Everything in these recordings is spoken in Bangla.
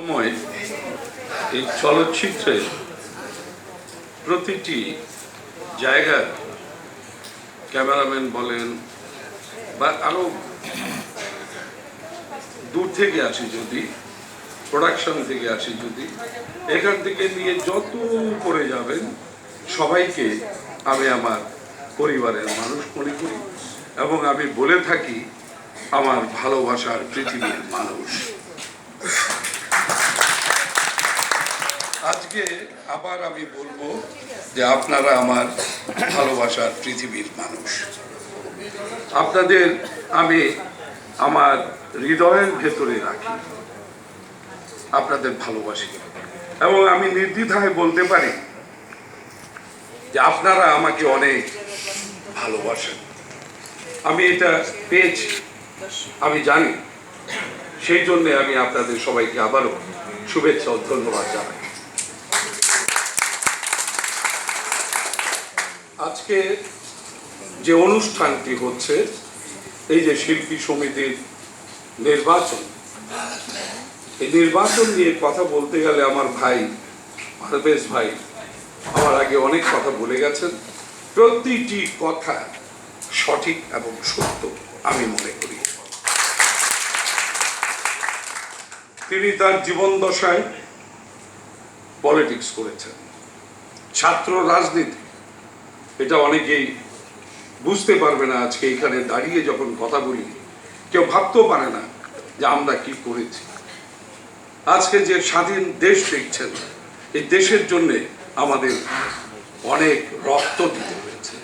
সময় এই চলচ্চিত্রের প্রতিটি জায়গার ক্যামেরাম্যান বলেন বা আরো দূর থেকে আসি যদি, প্রোডাকশন থেকে আসি যদি, এখান থেকে নিয়ে যত উপরে যাবেন সবাইকে আমি আমার পরিবারের মানুষ মনে করি এবং আমি বলে থাকি আমার ভালোবাসার পৃথিবীর মানুষ। আজকে আবার আমি বলবো যে আপনারা আমার ভালোবাসার পৃথিবীর মানুষ। আপনাদের আমি আমার হৃদয়ের ভেতরে রাখি, আপনাদের ভালোবাসি এবং আমি নির্দ্বিধায় বলতে পারি যে আপনারা আমাকে অনেক ভালোবাসেন। আমি এটা পেয়েছি, আমি জানি, সেই জন্য আমি আপনাদের সবাইকে আবারও শুভেচ্ছা ও ধন্যবাদ জানাই। আজকে যে অনুষ্ঠানটি হচ্ছে, এই যে শিল্পী সমিতির নির্বাচন, এই নির্বাচন নিয়ে কথা বলতে গেলে আমার ভাই পারভেজ ভাই আমার আগে অনেক কথা বলে গেছেন। প্রতিটি কথা সঠিক এবং সত্য আমি মনে করি। তিনি তার জীবন দশায় পলিটিক্স করেছেন, ছাত্র রাজনীতি, এটা অনেকেই বুঝতে পারবে না। আজকে এখানে দাঁড়িয়ে যখন কথা বলি কেউ ভাবতেও পারে না যে আমরা কি করেছি। আজকে যে স্বাধীন দেশ দেখছেন, এই দেশের জন্য আমাদের অনেক রক্ত দিতে হয়েছে,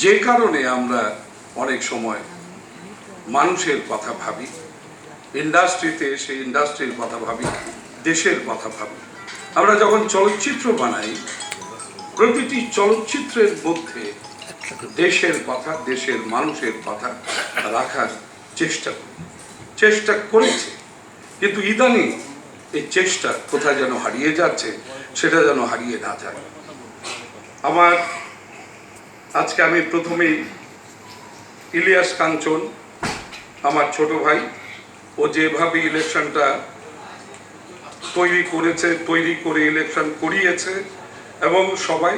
যে কারণে আমরা অনেক সময় মানুষের কথা ভাবি, ইন্ডাস্ট্রিতে এসে ইন্ডাস্ট্রির কথা ভাবি, দেশের কথা ভাবি। আমরা যখন চলচ্চিত্র বানাই, প্রতিটি চলচ্চিত্রের মধ্যে দেশের কথা, দেশের মানুষের কথা রাখার চেষ্টা করেছে, কিন্তু ইদানিং এই চেষ্টা কোথায় যেন হারিয়ে যাচ্ছে, সেটা যেন হারিয়ে না যায়। আজকে আমি প্রথমেই ইলিয়াস কাঞ্চন, আমার ছোট ভাই, ও যেভাবে ইলেকশনটা তৈরি করে ইলেকশন করিয়েছে এবং সবাই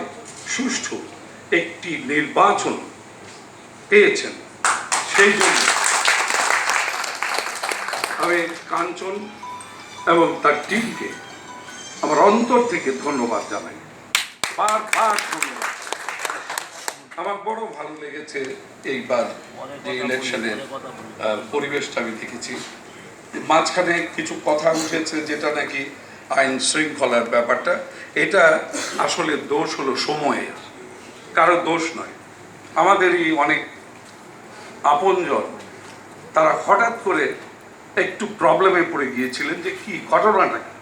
সুষ্ঠু একটি নির্বাচন পেয়েছেন, সেই জন্য আমি কাঞ্চন এবং তার টিমকে আমার অন্তর থেকে ধন্যবাদ জানাই, বারবার ধন্যবাদ। আমার বড় ভালো লেগেছে এইবার যে ইলেকশনের পরিবেশটা আমি দেখেছি। মাঝখানে কিছু কথা উঠেছে যেটা নাকি আইন শৃঙ্খলার ব্যাপারটা, এটা আসলে দোষ হলো সময়ের, কারো দোষ নয়। আমাদেরই অনেক আপনজন তারা হঠাৎ করে একটু প্রবলেমে পড়ে গিয়েছিলেন যে কি ঘটনাটা কি।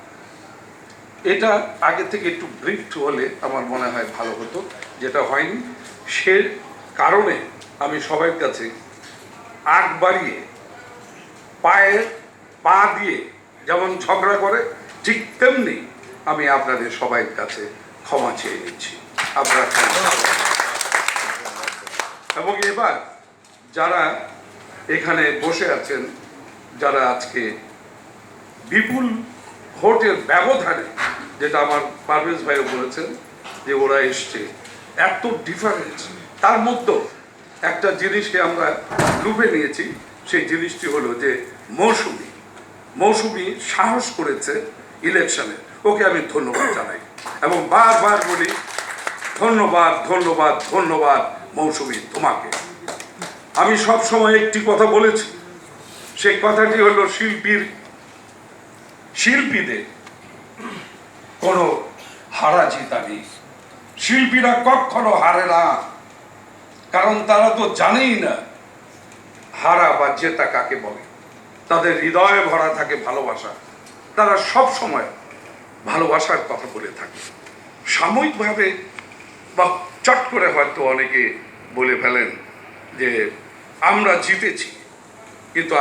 এটা আগে থেকে একটু ব্রিফড হলে আমার মনে হয় ভালো হতো, যেটা হয়নি। সে কারণে আমি সবার কাছে আগ বাড়িয়ে পা দিয়ে যেমন ঝগড়া করে, ঠিক তেমনি আমি আপনাদের সবাই কাছে ক্ষমা চেয়ে নিচ্ছি। আপনারা এবং এবার যারা এখানে বসে আছেন, যারা আজকে বিপুল ভোটের ব্যবধানে, যেটা আমার পারভেজ ভাইও বলেছেন যে ওরা এসছে, এত ডিফারেন্স, তার মধ্যেও একটা জিনিসকে আমরা লুপে নিয়েছি। সেই জিনিসটি হলো যে মৌসুমি সাহস করেছে ইলেকশনে, ওকে আমি ধন্যবাদ জানাই এবং বারবার বলি ধন্যবাদ ধন্যবাদ ধন্যবাদ মৌসুমি তোমাকে। আমি সব সময় একটি কথা বলেছি, সেই কথাটি হলো শিল্পীদের কোনো হারা জিতা নেই। শিল্পীরা কখনো হারে না, কারণ তারা তো জানেই না হারা বা জেতা কাকে বলে। তাদের হৃদয়ে ভরা থাকে ভালোবাসা, তারা সব সময় ভালোবাসার কথা বলে থাকে। সাময়িকভাবে বা চট করে হয়তো অনেকে বলে ফেলেন যে আমরা জিতেছি, কিন্তু